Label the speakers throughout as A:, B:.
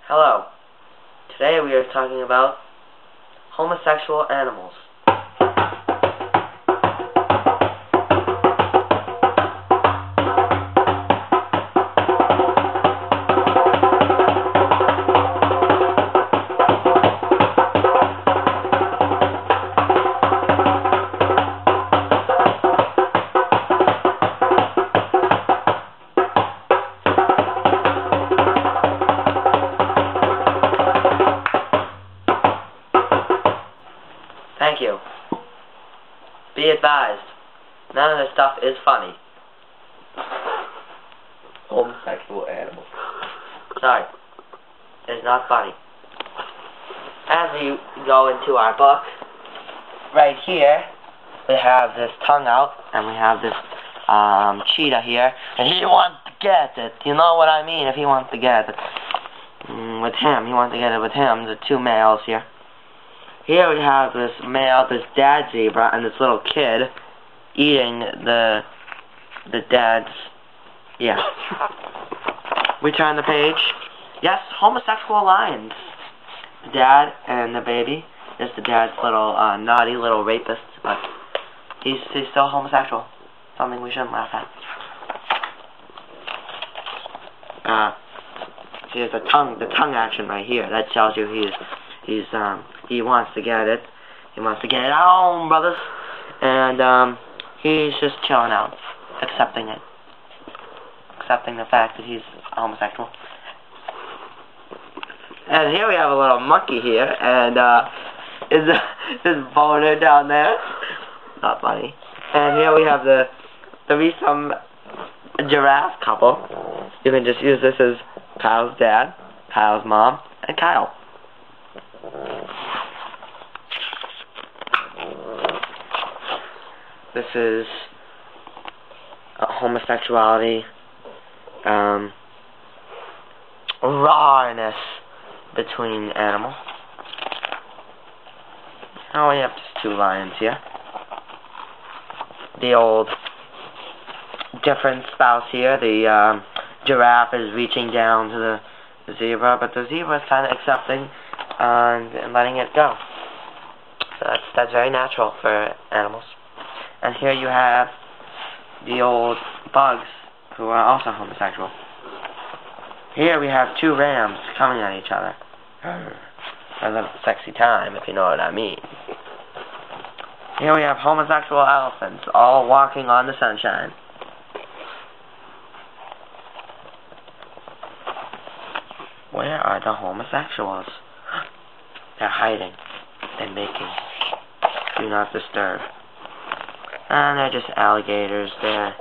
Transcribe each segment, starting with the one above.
A: Hello. Today we are talking about homosexual animals. Thank you. Be advised, none of this stuff is funny. Homosexual animals. Sorry. It's not funny. As we go into our book, right here, we have this tongue out, and we have this cheetah here, and he wants to get it. You know what I mean? If he wants to get it with him, he wants to get it with him. The two males here. Here we have this male, this dad zebra, and this little kid eating the dad's, yeah. We turn the page. Yes, homosexual lions. The dad and the baby. This is the dad's little naughty little rapist, but he's still homosexual. Something we shouldn't laugh at. Here's the tongue action right here. That tells you he wants to get it. He wants to get it on, brothers. And he's just chilling out, accepting it. Accepting the fact that he's homosexual. And here we have a little monkey here, and is this boner down there. Not funny. And here we have the threesome giraffe couple. You can just use this as Kyle's dad, Kyle's mom, and Kyle. This is homosexuality, rawness between animals. Now we have just two lions here. The old different spouse here. The giraffe is reaching down to the zebra, but the zebra is kind of accepting and letting it go. So that's very natural for animals. And here you have the old bugs, who are also homosexual. Here we have two rams coming at each other. A little sexy time, if you know what I mean. Here we have homosexual elephants, all walking on the sunshine. Where are the homosexuals? They're hiding. They're making. Do not disturb. And they're just alligators. They're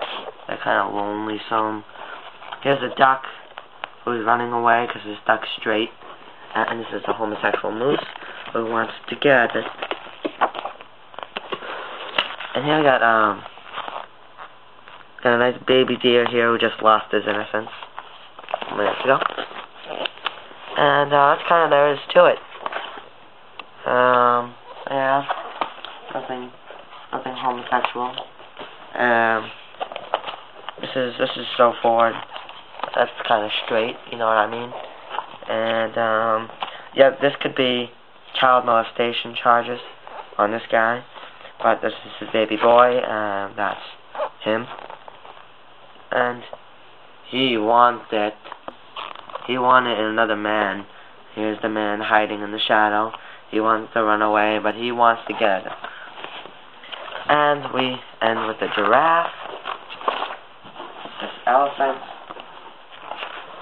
A: kind of lonely. So here's a duck who's running away because this duck's straight. And this is a homosexual moose who wants to get it. And here we got a nice baby deer here who just lost his innocence minutes ago. And that's kind of there is to it. Yeah, nothing homosexual. This is so forward. That's kind of straight, you know what I mean? And yeah, this could be child molestation charges on this guy, but this is his baby boy, and that's him. And he wants it. He wanted another man. Here's the man hiding in the shadow. He wants to run away, but he wants to get it. And we end with the giraffe, this elephant,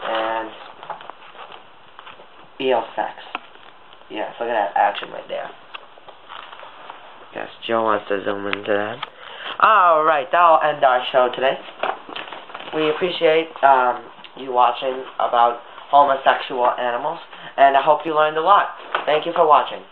A: and eel sex. Yes, look at that action right there. Yes, Joe wants to zoom into that. Alright, that'll end our show today. We appreciate you watching about homosexual animals, and I hope you learned a lot. Thank you for watching.